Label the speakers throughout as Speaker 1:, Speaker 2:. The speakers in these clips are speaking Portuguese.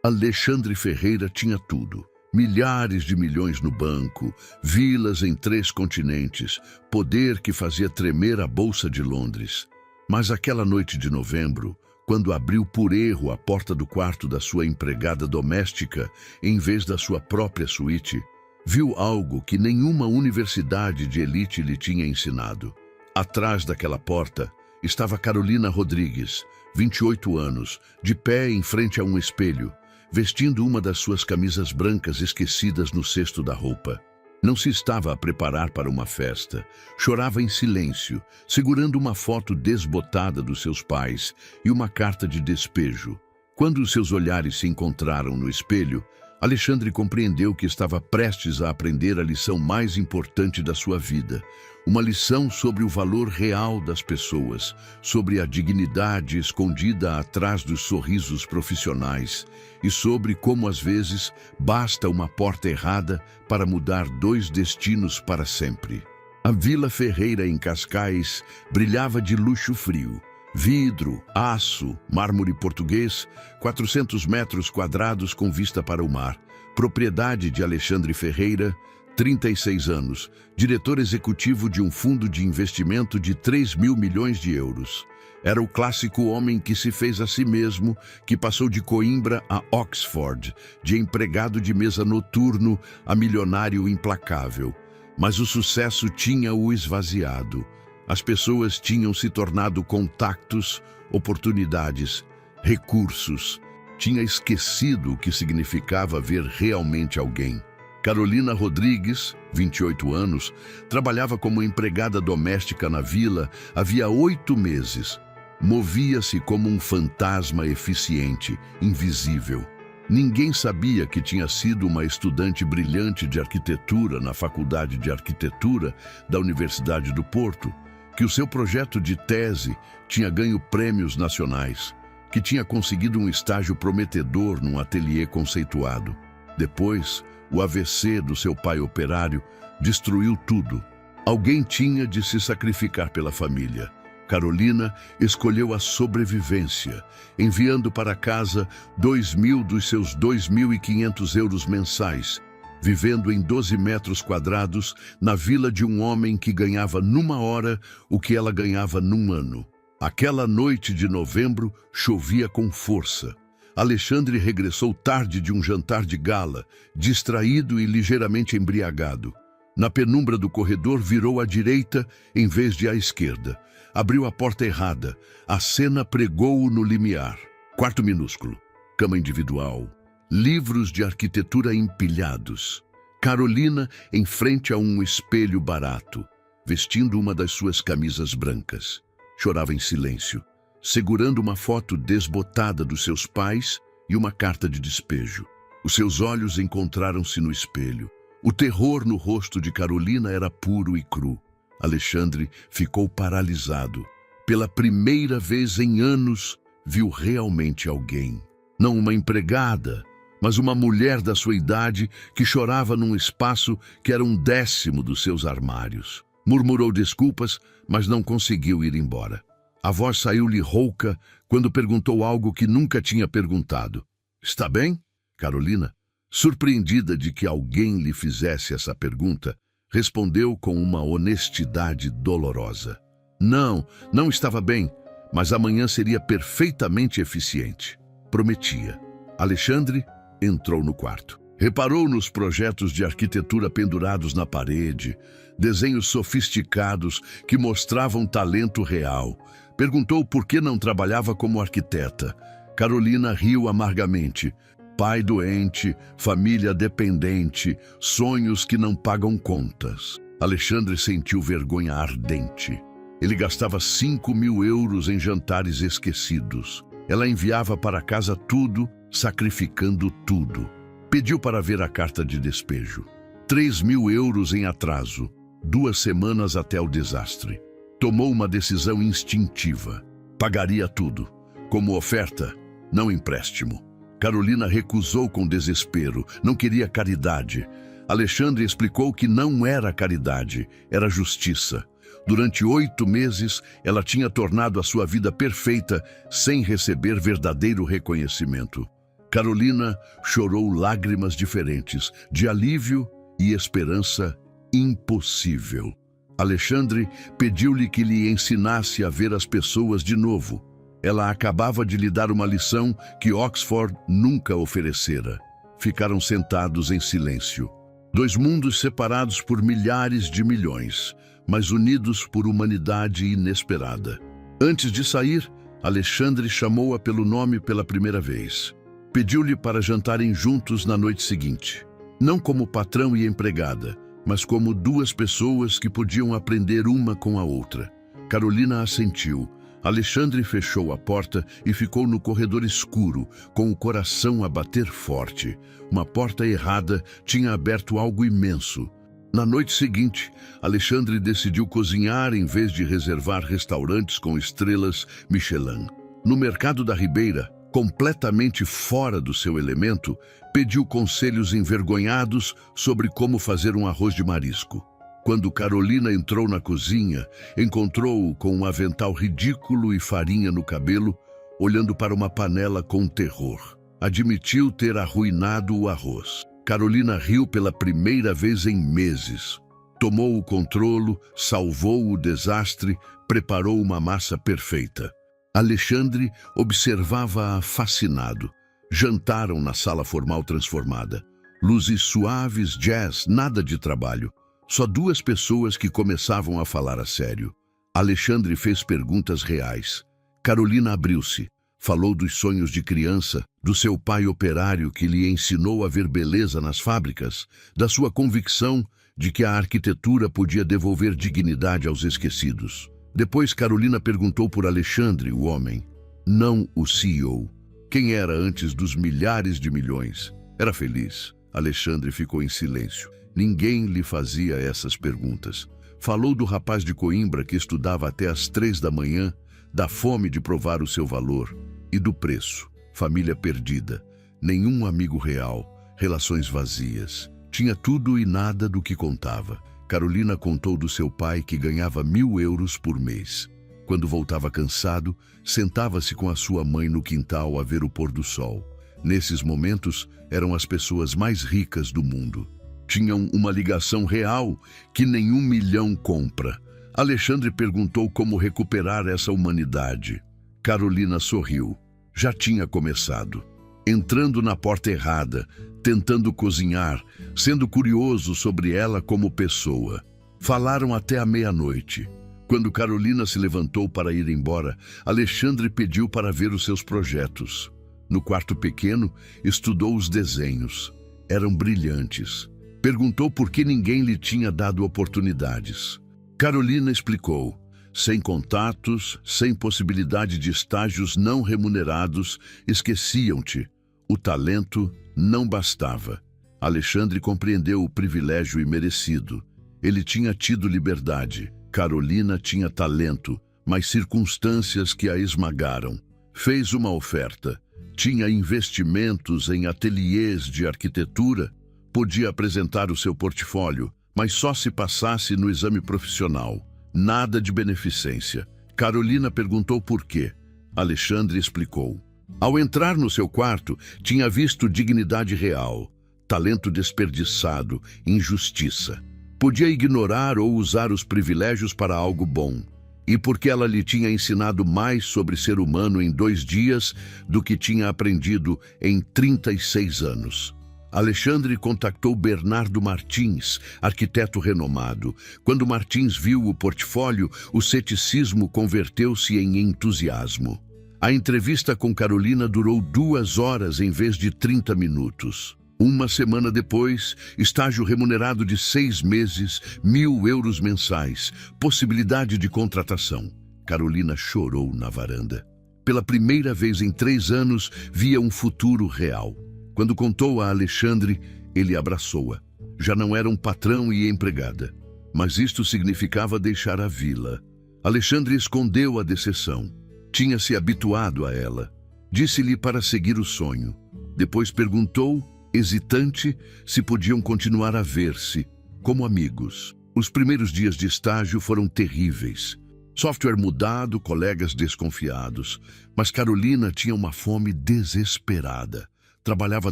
Speaker 1: Alexandre Ferreira tinha tudo. Milhares de milhões no banco, vilas em 3 continentes, poder que fazia tremer a Bolsa de Londres. Mas aquela noite de novembro, quando abriu por erro a porta do quarto da sua empregada doméstica, em vez da sua própria suíte, viu algo que nenhuma universidade de elite lhe tinha ensinado. Atrás daquela porta estava Carolina Rodrigues, 28 anos, de pé em frente a um espelho, vestindo uma das suas camisas brancas esquecidas no cesto da roupa. Não se estava a preparar para uma festa. Chorava em silêncio, segurando uma foto desbotada dos seus pais e uma carta de despejo. Quando os seus olhares se encontraram no espelho, Alexandre compreendeu que estava prestes a aprender a lição mais importante da sua vida. Uma lição sobre o valor real das pessoas, sobre a dignidade escondida atrás dos sorrisos profissionais e sobre como, às vezes, basta uma porta errada para mudar 2 destinos para sempre. A Vila Ferreira, em Cascais, brilhava de luxo frio. Vidro, aço, mármore português, 400 metros quadrados com vista para o mar. Propriedade de Alexandre Ferreira, 36 anos, diretor executivo de um fundo de investimento de 3 mil milhões de euros. Era o clássico homem que se fez a si mesmo, que passou de Coimbra a Oxford, de empregado de mesa noturno a milionário implacável. Mas o sucesso tinha-o esvaziado. As pessoas tinham se tornado contactos, oportunidades, recursos. Tinha esquecido o que significava ver realmente alguém. Carolina Rodrigues, 28 anos, trabalhava como empregada doméstica na vila havia 8 meses. Movia-se como um fantasma eficiente, invisível. Ninguém sabia que tinha sido uma estudante brilhante de arquitetura na Faculdade de Arquitetura da Universidade do Porto, que o seu projeto de tese tinha ganho prêmios nacionais, que tinha conseguido um estágio prometedor num ateliê conceituado. Depois, o AVC do seu pai operário destruiu tudo. Alguém tinha de se sacrificar pela família. Carolina escolheu a sobrevivência, enviando para casa 2.000 dos seus 2.500 euros mensais, vivendo em 12 metros quadrados na vila de um homem que ganhava numa hora o que ela ganhava num ano. Aquela noite de novembro chovia com força. Alexandre regressou tarde de um jantar de gala, distraído e ligeiramente embriagado. Na penumbra do corredor virou à direita em vez de à esquerda. Abriu a porta errada. A cena pregou-o no limiar. Quarto minúsculo. Cama individual. Livros de arquitetura empilhados. Carolina em frente a um espelho barato, vestindo uma das suas camisas brancas. Chorava em silêncio, segurando uma foto desbotada dos seus pais e uma carta de despejo. Os seus olhos encontraram-se no espelho. O terror no rosto de Carolina era puro e cru. Alexandre ficou paralisado. Pela primeira vez em anos, viu realmente alguém. Não uma empregada, mas uma mulher da sua idade que chorava num espaço que era 1/10 dos seus armários. Murmurou desculpas, mas não conseguiu ir embora. A voz saiu-lhe rouca quando perguntou algo que nunca tinha perguntado. "Está bem?" Carolina, surpreendida de que alguém lhe fizesse essa pergunta, respondeu com uma honestidade dolorosa. Não estava bem, mas amanhã seria perfeitamente eficiente. Prometia. Alexandre entrou no quarto. Reparou nos projetos de arquitetura pendurados na parede, desenhos sofisticados que mostravam talento real. Perguntou por que não trabalhava como arquiteta. Carolina riu amargamente. Pai doente, família dependente, sonhos que não pagam contas. Alexandre sentiu vergonha ardente. Ele gastava 5.000 euros em jantares esquecidos. Ela enviava para casa tudo, sacrificando tudo. Pediu para ver a carta de despejo. 3.000 euros em atraso, 2 semanas até o desastre. Tomou uma decisão instintiva. Pagaria tudo. Como oferta, não empréstimo. Carolina recusou com desespero, não queria caridade. Alexandre explicou que não era caridade, era justiça. Durante 8 meses, ela tinha tornado a sua vida perfeita sem receber verdadeiro reconhecimento. Carolina chorou lágrimas diferentes, de alívio e esperança impossível. Alexandre pediu-lhe que lhe ensinasse a ver as pessoas de novo. Ela acabava de lhe dar uma lição que Oxford nunca oferecera. Ficaram sentados em silêncio. Dois mundos separados por milhares de milhões, mas unidos por humanidade inesperada. Antes de sair, Alexandre chamou-a pelo nome pela primeira vez. Pediu-lhe para jantarem juntos na noite seguinte. Não como patrão e empregada, mas como duas pessoas que podiam aprender uma com a outra. Carolina assentiu. Alexandre fechou a porta e ficou no corredor escuro, com o coração a bater forte. Uma porta errada tinha aberto algo imenso. Na noite seguinte, Alexandre decidiu cozinhar em vez de reservar restaurantes com estrelas Michelin. No mercado da Ribeira, completamente fora do seu elemento, pediu conselhos envergonhados sobre como fazer um arroz de marisco. Quando Carolina entrou na cozinha, encontrou-o com um avental ridículo e farinha no cabelo, olhando para uma panela com terror. Admitiu ter arruinado o arroz. Carolina riu pela primeira vez em meses. Tomou o controle, salvou o desastre, preparou uma massa perfeita. Alexandre observava-a fascinado. Jantaram na sala formal transformada. Luzes suaves, jazz, nada de trabalho. Só duas pessoas que começavam a falar a sério. Alexandre fez perguntas reais. Carolina abriu-se. Falou dos sonhos de criança, do seu pai operário que lhe ensinou a ver beleza nas fábricas, da sua convicção de que a arquitetura podia devolver dignidade aos esquecidos. Depois Carolina perguntou por Alexandre, o homem, não o CEO. Quem era antes dos milhares de milhões? Era feliz. Alexandre ficou em silêncio. Ninguém lhe fazia essas perguntas. Falou do rapaz de Coimbra que estudava até às 3 da manhã, da fome de provar o seu valor e do preço. Família perdida, nenhum amigo real, relações vazias. Tinha tudo e nada do que contava. Carolina contou do seu pai que ganhava 1.000 euros por mês. Quando voltava cansado, sentava-se com a sua mãe no quintal a ver o pôr do sol. Nesses momentos, eram as pessoas mais ricas do mundo. Tinham uma ligação real que nenhum milhão compra. Alexandre perguntou como recuperar essa humanidade. Carolina sorriu. Já tinha começado. Entrando na porta errada, tentando cozinhar, sendo curioso sobre ela como pessoa. Falaram até a meia-noite. Quando Carolina se levantou para ir embora, Alexandre pediu para ver os seus projetos. No quarto pequeno, estudou os desenhos. Eram brilhantes. Perguntou por que ninguém lhe tinha dado oportunidades. Carolina explicou. Sem contatos, sem possibilidade de estágios não remunerados, esqueciam-te. O talento não bastava. Alexandre compreendeu o privilégio imerecido. Ele tinha tido liberdade. Carolina tinha talento, mas circunstâncias que a esmagaram. Fez uma oferta. Tinha investimentos em ateliês de arquitetura. Podia apresentar o seu portfólio, mas só se passasse no exame profissional. Nada de beneficência. Carolina perguntou por quê. Alexandre explicou. Ao entrar no seu quarto, tinha visto dignidade real, talento desperdiçado, injustiça. Podia ignorar ou usar os privilégios para algo bom. E porque ela lhe tinha ensinado mais sobre ser humano em 2 dias do que tinha aprendido em 36 anos. Alexandre contactou Bernardo Martins, arquiteto renomado. Quando Martins viu o portfólio, o ceticismo converteu-se em entusiasmo. A entrevista com Carolina durou 2 horas em vez de 30 minutos. Uma semana depois, estágio remunerado de 6 meses, 1.000 euros mensais, possibilidade de contratação. Carolina chorou na varanda. Pela primeira vez em 3 anos, via um futuro real. Quando contou a Alexandre, ele abraçou-a. Já não era um patrão e empregada. Mas isto significava deixar a vila. Alexandre escondeu a decepção. Tinha se habituado a ela. Disse-lhe para seguir o sonho. Depois perguntou, hesitante, se podiam continuar a ver-se, como amigos. Os primeiros dias de estágio foram terríveis. Software mudado, colegas desconfiados. Mas Carolina tinha uma fome desesperada. Trabalhava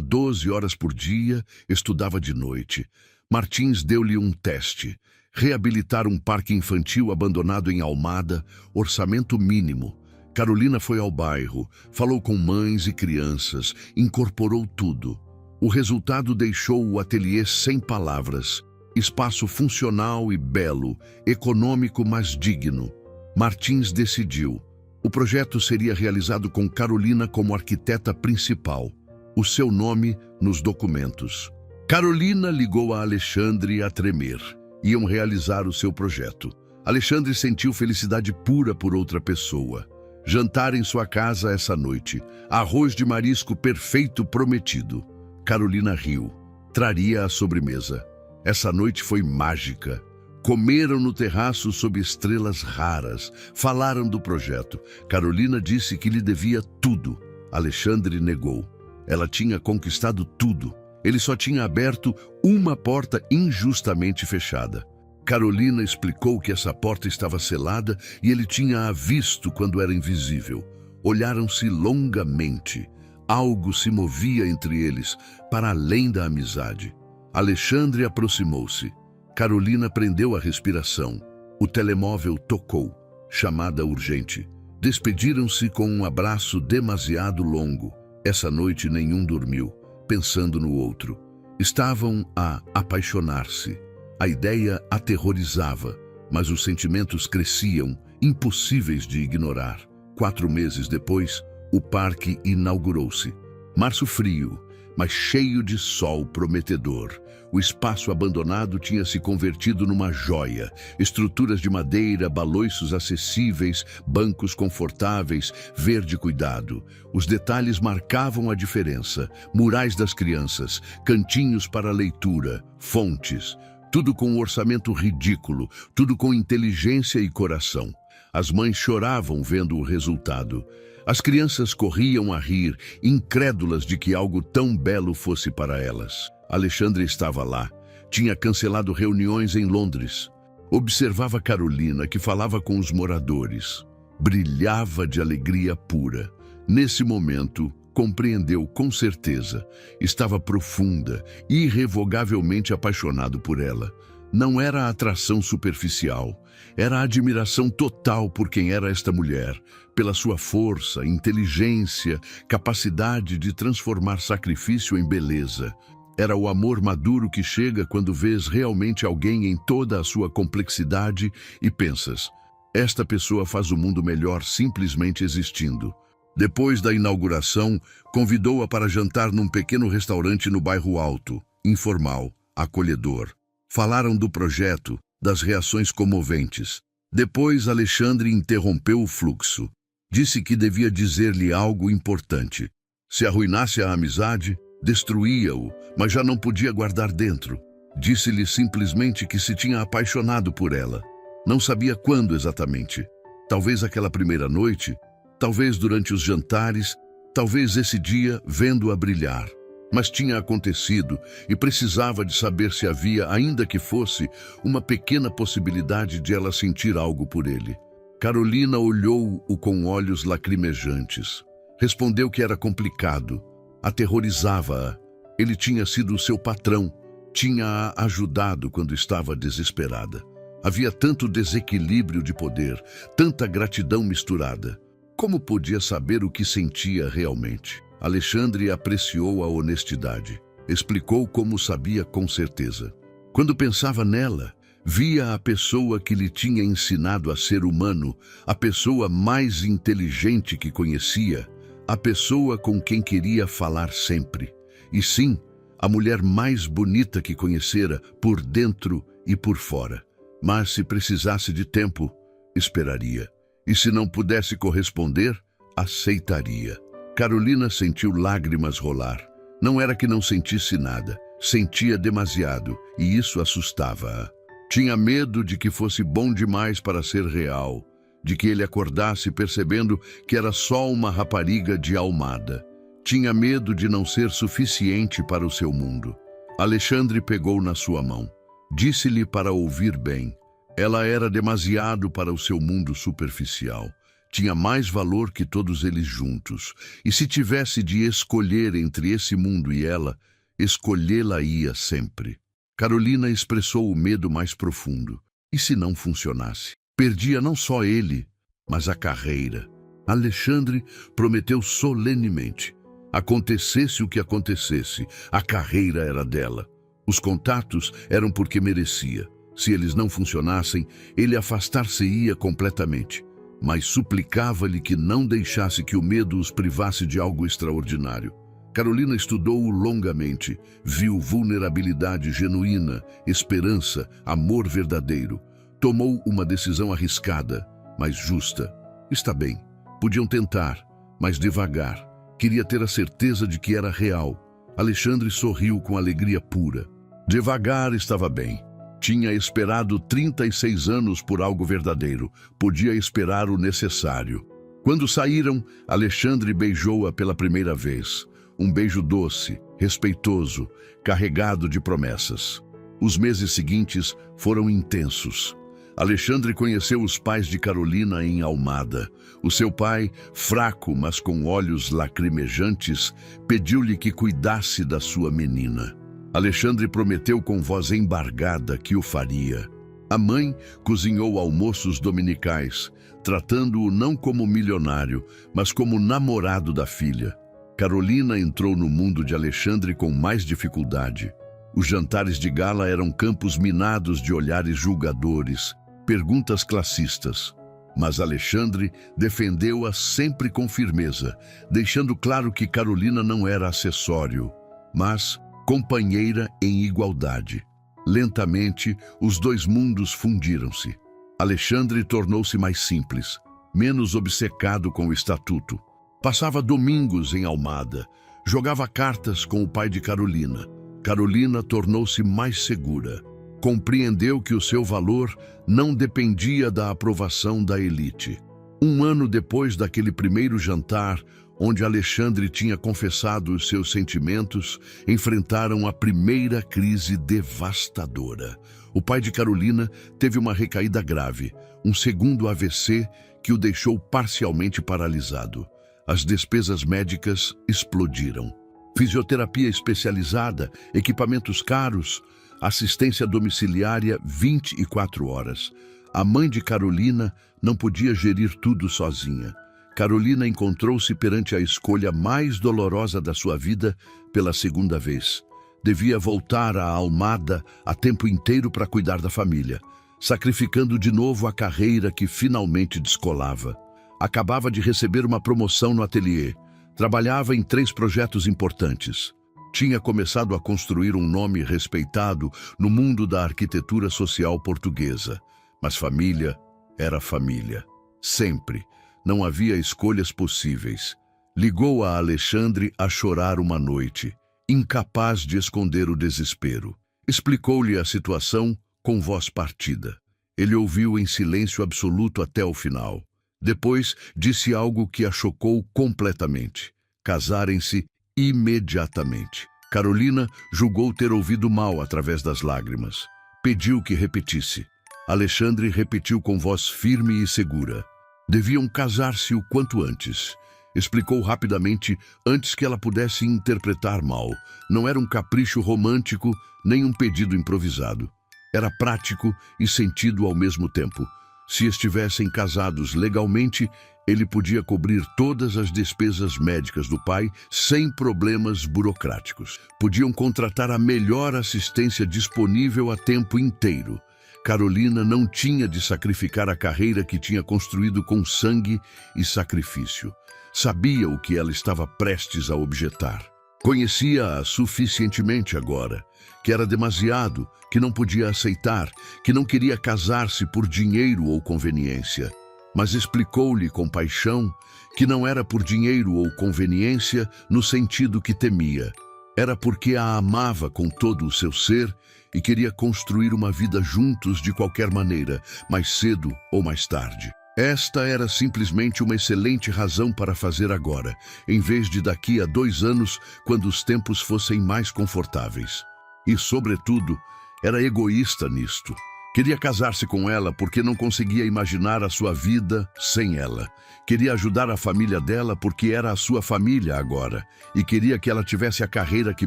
Speaker 1: 12 horas por dia, estudava de noite. Martins deu-lhe um teste. Reabilitar um parque infantil abandonado em Almada, orçamento mínimo. Carolina foi ao bairro, falou com mães e crianças, incorporou tudo. O resultado deixou o ateliê sem palavras. Espaço funcional e belo, econômico mas digno. Martins decidiu. O projeto seria realizado com Carolina como arquiteta principal. O seu nome nos documentos. Carolina ligou a Alexandre a tremer. Iam realizar o seu projeto. Alexandre sentiu felicidade pura por outra pessoa. Jantar em sua casa essa noite. Arroz de marisco perfeito prometido. Carolina riu. Traria a sobremesa. Essa noite foi mágica. Comeram no terraço sob estrelas raras. Falaram do projeto. Carolina disse que lhe devia tudo. Alexandre negou. Ela tinha conquistado tudo. Ele só tinha aberto uma porta injustamente fechada. Carolina explicou que essa porta estava selada e ele tinha-a visto quando era invisível. Olharam-se longamente. Algo se movia entre eles, para além da amizade. Alexandre aproximou-se. Carolina prendeu a respiração. O telemóvel tocou. Chamada urgente. Despediram-se com um abraço demasiado longo. Essa noite nenhum dormiu, pensando no outro. Estavam a apaixonar-se. A ideia aterrorizava, mas os sentimentos cresciam, impossíveis de ignorar. 4 meses depois, o parque inaugurou-se. Março frio, mas cheio de sol prometedor. O espaço abandonado tinha se convertido numa joia. Estruturas de madeira, baloiços acessíveis, bancos confortáveis, verde cuidado. Os detalhes marcavam a diferença. Murais das crianças, cantinhos para leitura, fontes. Tudo com um orçamento ridículo, tudo com inteligência e coração. As mães choravam vendo o resultado. As crianças corriam a rir, incrédulas de que algo tão belo fosse para elas. Alexandre estava lá. Tinha cancelado reuniões em Londres. Observava Carolina, que falava com os moradores. Brilhava de alegria pura. Nesse momento, compreendeu com certeza. Estava profunda, irrevogavelmente apaixonado por ela. Não era atração superficial. Era admiração total por quem era esta mulher, pela sua força, inteligência, capacidade de transformar sacrifício em beleza. Era o amor maduro que chega quando vês realmente alguém em toda a sua complexidade e pensas, esta pessoa faz o mundo melhor simplesmente existindo. Depois da inauguração, convidou-a para jantar num pequeno restaurante no bairro Alto, informal, acolhedor. Falaram do projeto, das reações comoventes. Depois, Alexandre interrompeu o fluxo. Disse que devia dizer-lhe algo importante. Se arruinasse a amizade, destruía-o, mas já não podia guardar dentro. Disse-lhe simplesmente que se tinha apaixonado por ela. Não sabia quando exatamente. Talvez aquela primeira noite, talvez durante os jantares, talvez esse dia vendo-a brilhar. Mas tinha acontecido e precisava de saber se havia, ainda que fosse, uma pequena possibilidade de ela sentir algo por ele. Carolina olhou-o com olhos lacrimejantes. Respondeu que era complicado. Aterrorizava-a. Ele tinha sido seu patrão. Tinha-a ajudado quando estava desesperada. Havia tanto desequilíbrio de poder, tanta gratidão misturada. Como podia saber o que sentia realmente? Alexandre apreciou a honestidade. Explicou como sabia com certeza. Quando pensava nela, via a pessoa que lhe tinha ensinado a ser humano, a pessoa mais inteligente que conhecia, a pessoa com quem queria falar sempre. E sim, a mulher mais bonita que conhecera, por dentro e por fora. Mas se precisasse de tempo, esperaria. E se não pudesse corresponder, aceitaria. Carolina sentiu lágrimas rolar. Não era que não sentisse nada, sentia demasiado, e isso assustava-a. Tinha medo de que fosse bom demais para ser real, de que ele acordasse percebendo que era só uma rapariga de Almada. Tinha medo de não ser suficiente para o seu mundo. Alexandre pegou na sua mão. Disse-lhe para ouvir bem. Ela era demasiado para o seu mundo superficial. tinha mais valor que todos eles juntos. E se tivesse de escolher entre esse mundo e ela, escolhê-la-ia sempre. Carolina expressou o medo mais profundo. E se não funcionasse? Perdia não só ele, mas a carreira. Alexandre prometeu solenemente. Acontecesse o que acontecesse, a carreira era dela. Os contatos eram porque merecia. Se eles não funcionassem, ele afastar-se-ia completamente. Mas suplicava-lhe que não deixasse que o medo os privasse de algo extraordinário. Carolina estudou-o longamente, viu vulnerabilidade genuína, esperança, amor verdadeiro. Tomou uma decisão arriscada, mas justa. Está bem, podiam tentar, mas devagar. Queria ter a certeza de que era real. Alexandre sorriu com alegria pura. Devagar estava bem. Tinha esperado 36 anos por algo verdadeiro. Podia esperar o necessário. Quando saíram, Alexandre beijou-a pela primeira vez. Um beijo doce, respeitoso, carregado de promessas. Os meses seguintes foram intensos. Alexandre conheceu os pais de Carolina em Almada. O seu pai, fraco, mas com olhos lacrimejantes, pediu-lhe que cuidasse da sua menina. Alexandre prometeu com voz embargada que o faria. A mãe cozinhou almoços dominicais, tratando-o não como milionário, mas como namorado da filha. Carolina entrou no mundo de Alexandre com mais dificuldade. Os jantares de gala eram campos minados de olhares julgadores, perguntas classistas. Mas Alexandre defendeu-a sempre com firmeza, deixando claro que Carolina não era acessório, mas companheira em igualdade. Lentamente, os dois mundos fundiram-se. Alexandre tornou-se mais simples, menos obcecado com o estatuto. Passava domingos em Almada, jogava cartas com o pai de Carolina. Carolina tornou-se mais segura. Compreendeu que o seu valor não dependia da aprovação da elite. Um ano depois daquele primeiro jantar, onde Alexandre tinha confessado os seus sentimentos, enfrentaram a primeira crise devastadora. O pai de Carolina teve uma recaída grave, um segundo AVC que o deixou parcialmente paralisado. As despesas médicas explodiram. Fisioterapia especializada, equipamentos caros, assistência domiciliária 24 horas. A mãe de Carolina não podia gerir tudo sozinha. Carolina encontrou-se perante a escolha mais dolorosa da sua vida pela segunda vez. Devia voltar à Almada a tempo inteiro para cuidar da família, sacrificando de novo a carreira que finalmente descolava. Acabava de receber uma promoção no ateliê. Trabalhava em 3 projetos importantes. Tinha começado a construir um nome respeitado no mundo da arquitetura social portuguesa. Mas família era família. Sempre. Não havia escolhas possíveis. Ligou a Alexandre a chorar uma noite, incapaz de esconder o desespero. Explicou-lhe a situação com voz partida. Ele ouviu em silêncio absoluto até o final. Depois, disse algo que a chocou completamente. Casarem-se imediatamente. Carolina julgou ter ouvido mal através das lágrimas. Pediu que repetisse. Alexandre repetiu com voz firme e segura. Deviam casar-se o quanto antes. Explicou rapidamente antes que ela pudesse interpretar mal. Não era um capricho romântico, nem um pedido improvisado. Era prático e sentido ao mesmo tempo. Se estivessem casados legalmente, ele podia cobrir todas as despesas médicas do pai sem problemas burocráticos. Podiam contratar a melhor assistência disponível a tempo inteiro. Carolina não tinha de sacrificar a carreira que tinha construído com sangue e sacrifício. Sabia o que ela estava prestes a objetar. Conhecia-a suficientemente agora, que era demasiado, que não podia aceitar, que não queria casar-se por dinheiro ou conveniência. Mas explicou-lhe com paixão que não era por dinheiro ou conveniência no sentido que temia. Era porque a amava com todo o seu ser e queria construir uma vida juntos de qualquer maneira, mais cedo ou mais tarde. Esta era simplesmente uma excelente razão para fazer agora, em vez de daqui a 2 anos, quando os tempos fossem mais confortáveis. E, sobretudo, era egoísta nisto. Queria casar-se com ela porque não conseguia imaginar a sua vida sem ela. Queria ajudar a família dela porque era a sua família agora. E queria que ela tivesse a carreira que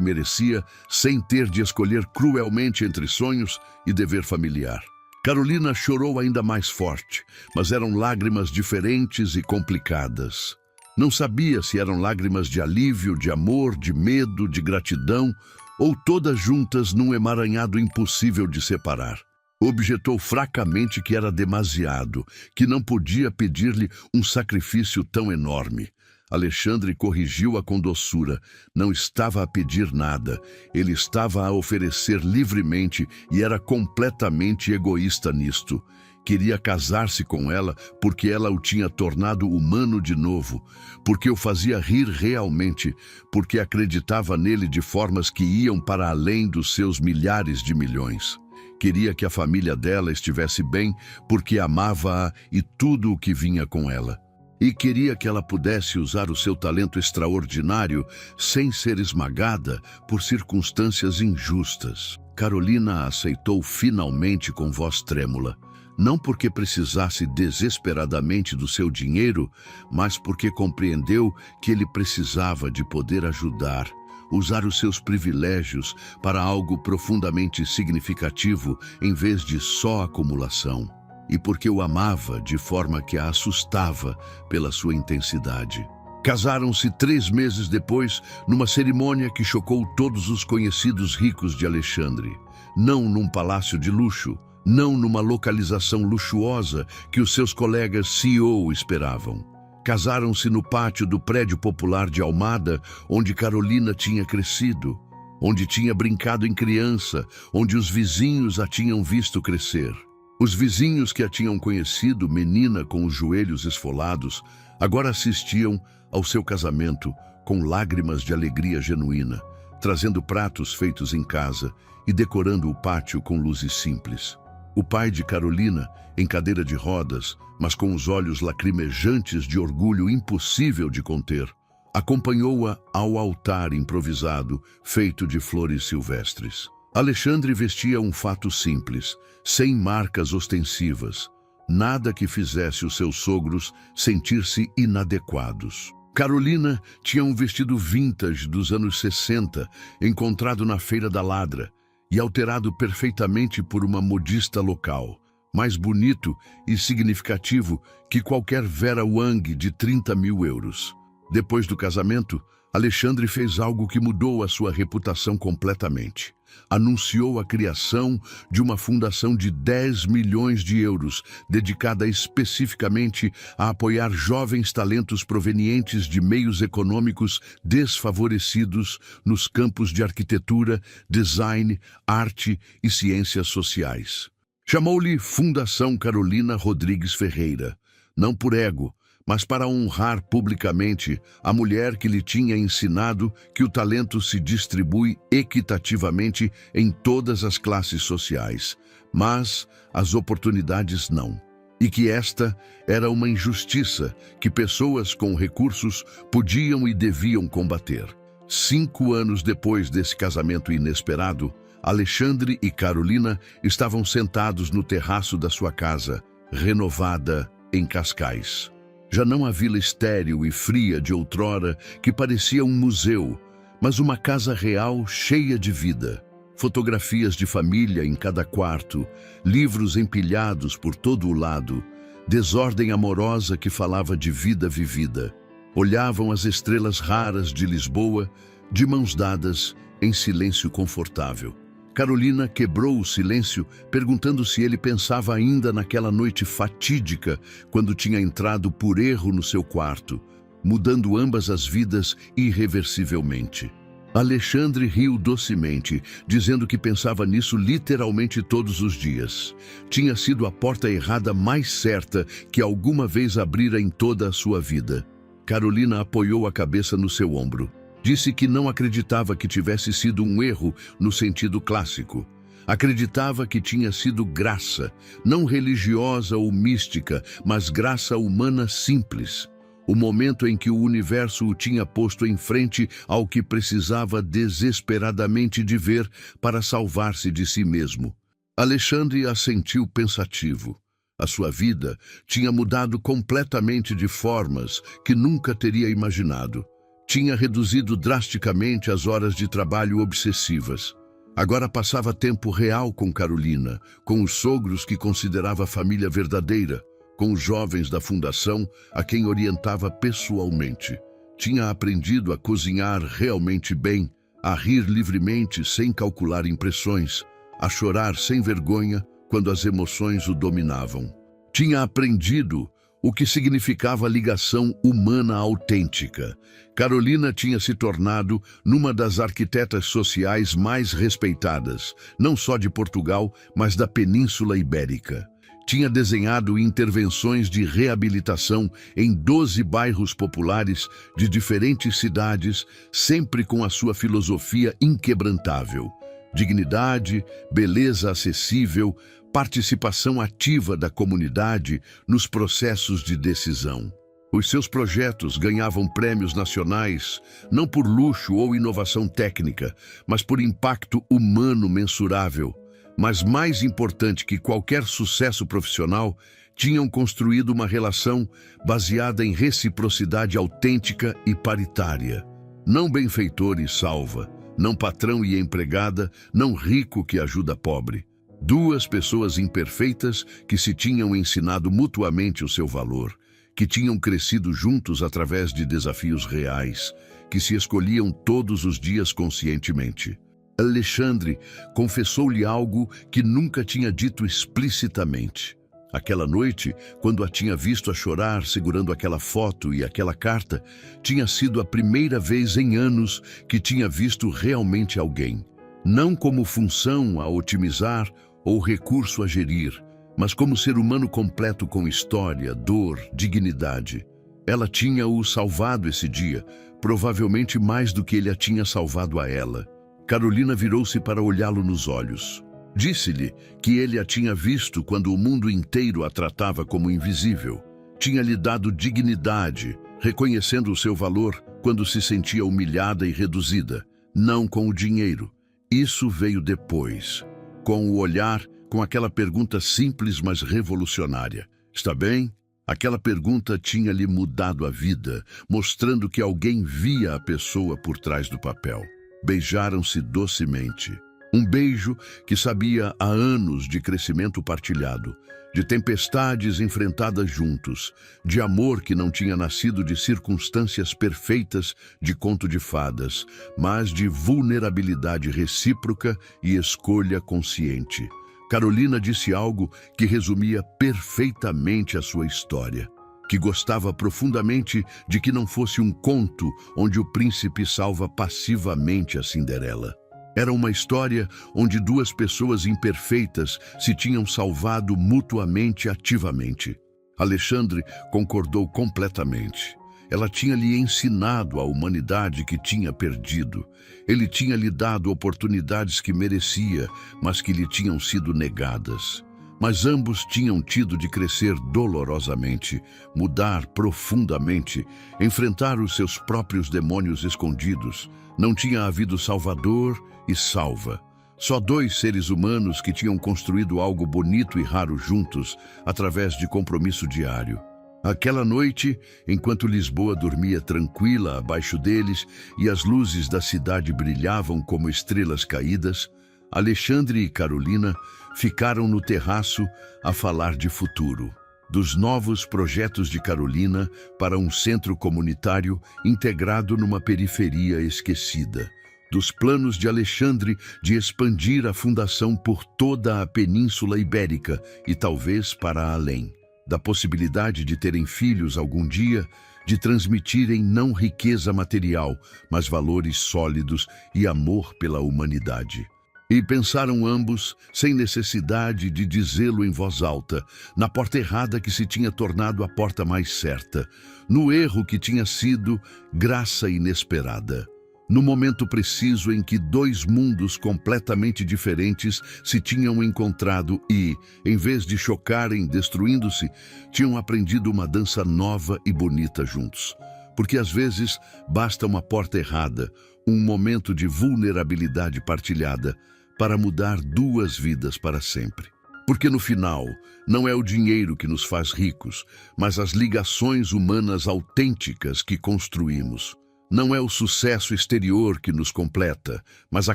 Speaker 1: merecia, sem ter de escolher cruelmente entre sonhos e dever familiar. Carolina chorou ainda mais forte, mas eram lágrimas diferentes e complicadas. Não sabia se eram lágrimas de alívio, de amor, de medo, de gratidão, ou todas juntas num emaranhado impossível de separar. Objetou fracamente que era demasiado, que não podia pedir-lhe um sacrifício tão enorme. Alexandre corrigiu-a com doçura. Não estava a pedir nada. Ele estava a oferecer livremente e era completamente egoísta nisto. Queria casar-se com ela porque ela o tinha tornado humano de novo, porque o fazia rir realmente, porque acreditava nele de formas que iam para além dos seus milhares de milhões. Queria que a família dela estivesse bem porque amava-a e tudo o que vinha com ela. E queria que ela pudesse usar o seu talento extraordinário sem ser esmagada por circunstâncias injustas. Carolina aceitou finalmente com voz trêmula. Não porque precisasse desesperadamente do seu dinheiro, mas porque compreendeu que ele precisava de poder ajudar, usar os seus privilégios para algo profundamente significativo em vez de só acumulação. E porque o amava de forma que a assustava pela sua intensidade. Casaram-se 3 meses depois, numa cerimônia que chocou todos os conhecidos ricos de Alexandre. Não num palácio de luxo, não numa localização luxuosa que os seus colegas CEO esperavam. Casaram-se no pátio do prédio popular de Almada, onde Carolina tinha crescido, onde tinha brincado em criança, onde os vizinhos a tinham visto crescer. Os vizinhos que a tinham conhecido, menina com os joelhos esfolados, agora assistiam ao seu casamento com lágrimas de alegria genuína, trazendo pratos feitos em casa e decorando o pátio com luzes simples. O pai de Carolina, em cadeira de rodas, mas com os olhos lacrimejantes de orgulho impossível de conter, acompanhou-a ao altar improvisado, feito de flores silvestres. Alexandre vestia um fato simples, sem marcas ostensivas, nada que fizesse os seus sogros sentir-se inadequados. Carolina tinha um vestido vintage dos anos 60, encontrado na Feira da Ladra, e alterado perfeitamente por uma modista local, mais bonito e significativo que qualquer Vera Wang de 30 mil euros. Depois do casamento, Alexandre fez algo que mudou a sua reputação completamente. Anunciou a criação de uma fundação de 10 milhões de euros, dedicada especificamente a apoiar jovens talentos provenientes de meios econômicos desfavorecidos nos campos de arquitetura, design, arte e ciências sociais. Chamou-lhe Fundação Carolina Rodrigues Ferreira, não por ego, mas para honrar publicamente a mulher que lhe tinha ensinado que o talento se distribui equitativamente em todas as classes sociais, mas as oportunidades não. E que esta era uma injustiça que pessoas com recursos podiam e deviam combater. 5 anos depois desse casamento inesperado, Alexandre e Carolina estavam sentados no terraço da sua casa, renovada em Cascais. Já não a vila estéril e fria de outrora que parecia um museu, mas uma casa real cheia de vida. Fotografias de família em cada quarto, livros empilhados por todo o lado, desordem amorosa que falava de vida vivida. Olhavam as estrelas raras de Lisboa, de mãos dadas, em silêncio confortável. Carolina quebrou o silêncio, perguntando se ele pensava ainda naquela noite fatídica, quando tinha entrado por erro no seu quarto, mudando ambas as vidas irreversivelmente. Alexandre riu docemente, dizendo que pensava nisso literalmente todos os dias. Tinha sido a porta errada mais certa que alguma vez abrira em toda a sua vida. Carolina apoiou a cabeça no seu ombro. Disse que não acreditava que tivesse sido um erro no sentido clássico. Acreditava que tinha sido graça, não religiosa ou mística, mas graça humana simples. O momento em que o universo o tinha posto em frente ao que precisava desesperadamente de ver para salvar-se de si mesmo. Alexandre assentiu pensativo. A sua vida tinha mudado completamente de formas que nunca teria imaginado. Tinha reduzido drasticamente as horas de trabalho obsessivas. Agora passava tempo real com Carolina, com os sogros que considerava família verdadeira, com os jovens da fundação a quem orientava pessoalmente. Tinha aprendido a cozinhar realmente bem, a rir livremente sem calcular impressões, a chorar sem vergonha quando as emoções o dominavam. Tinha aprendido o que significava ligação humana autêntica. Carolina tinha se tornado numa das arquitetas sociais mais respeitadas, não só de Portugal, mas da Península Ibérica. Tinha desenhado intervenções de reabilitação em 12 bairros populares de diferentes cidades, sempre com a sua filosofia inquebrantável. Dignidade, beleza acessível, participação ativa da comunidade nos processos de decisão. Os seus projetos ganhavam prêmios nacionais, não por luxo ou inovação técnica, mas por impacto humano mensurável. Mas mais importante que qualquer sucesso profissional, tinham construído uma relação baseada em reciprocidade autêntica e paritária. Não benfeitor e salva, não patrão e empregada, não rico que ajuda pobre. Duas pessoas imperfeitas que se tinham ensinado mutuamente o seu valor, que tinham crescido juntos através de desafios reais, que se escolhiam todos os dias conscientemente. Alexandre confessou-lhe algo que nunca tinha dito explicitamente. Aquela noite, quando a tinha visto a chorar segurando aquela foto e aquela carta, tinha sido a primeira vez em anos que tinha visto realmente alguém. Não como função a otimizar ou recurso a gerir, mas como ser humano completo com história, dor, dignidade. Ela tinha-o salvado esse dia, provavelmente mais do que ele a tinha salvado a ela. Carolina virou-se para olhá-lo nos olhos. Disse-lhe que ele a tinha visto quando o mundo inteiro a tratava como invisível. Tinha-lhe dado dignidade, reconhecendo o seu valor quando se sentia humilhada e reduzida, não com o dinheiro. Isso veio depois, com o olhar, com aquela pergunta simples mas revolucionária. Está bem? Aquela pergunta tinha-lhe mudado a vida, mostrando que alguém via a pessoa por trás do papel. Beijaram-se docemente. Um beijo que sabia há anos de crescimento partilhado, de tempestades enfrentadas juntos, de amor que não tinha nascido de circunstâncias perfeitas de conto de fadas, mas de vulnerabilidade recíproca e escolha consciente. Carolina disse algo que resumia perfeitamente a sua história, que gostava profundamente de que não fosse um conto onde o príncipe salva passivamente a Cinderela. Era uma história onde duas pessoas imperfeitas se tinham salvado mutuamente ativamente. Alexandre concordou completamente. Ela tinha lhe ensinado a humanidade que tinha perdido. Ele tinha lhe dado oportunidades que merecia, mas que lhe tinham sido negadas. Mas ambos tinham tido de crescer dolorosamente, mudar profundamente, enfrentar os seus próprios demônios escondidos. Não tinha havido salvador e salva. Só dois seres humanos que tinham construído algo bonito e raro juntos, através de compromisso diário. Aquela noite, enquanto Lisboa dormia tranquila abaixo deles e as luzes da cidade brilhavam como estrelas caídas, Alexandre e Carolina ficaram no terraço a falar de futuro, dos novos projetos de Carolina para um centro comunitário integrado numa periferia esquecida, dos planos de Alexandre de expandir a fundação por toda a Península Ibérica e talvez para além, da possibilidade de terem filhos algum dia, de transmitirem não riqueza material, mas valores sólidos e amor pela humanidade. E pensaram ambos, sem necessidade de dizê-lo em voz alta, na porta errada que se tinha tornado a porta mais certa, no erro que tinha sido graça inesperada, no momento preciso em que dois mundos completamente diferentes se tinham encontrado e, em vez de chocarem destruindo-se, tinham aprendido uma dança nova e bonita juntos. Porque às vezes basta uma porta errada, um momento de vulnerabilidade partilhada, para mudar 2 vidas para sempre. Porque no final, não é o dinheiro que nos faz ricos, mas as ligações humanas autênticas que construímos. Não é o sucesso exterior que nos completa, mas a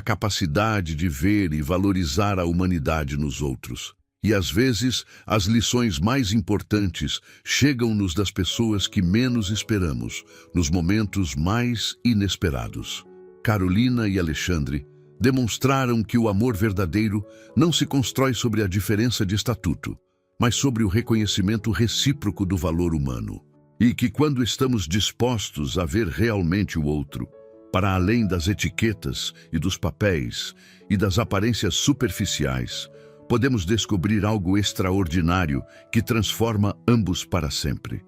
Speaker 1: capacidade de ver e valorizar a humanidade nos outros. E às vezes, as lições mais importantes chegam-nos das pessoas que menos esperamos, nos momentos mais inesperados. Carolina e Alexandre demonstraram que o amor verdadeiro não se constrói sobre a diferença de estatuto, mas sobre o reconhecimento recíproco do valor humano. E que quando estamos dispostos a ver realmente o outro, para além das etiquetas e dos papéis e das aparências superficiais, podemos descobrir algo extraordinário que transforma ambos para sempre.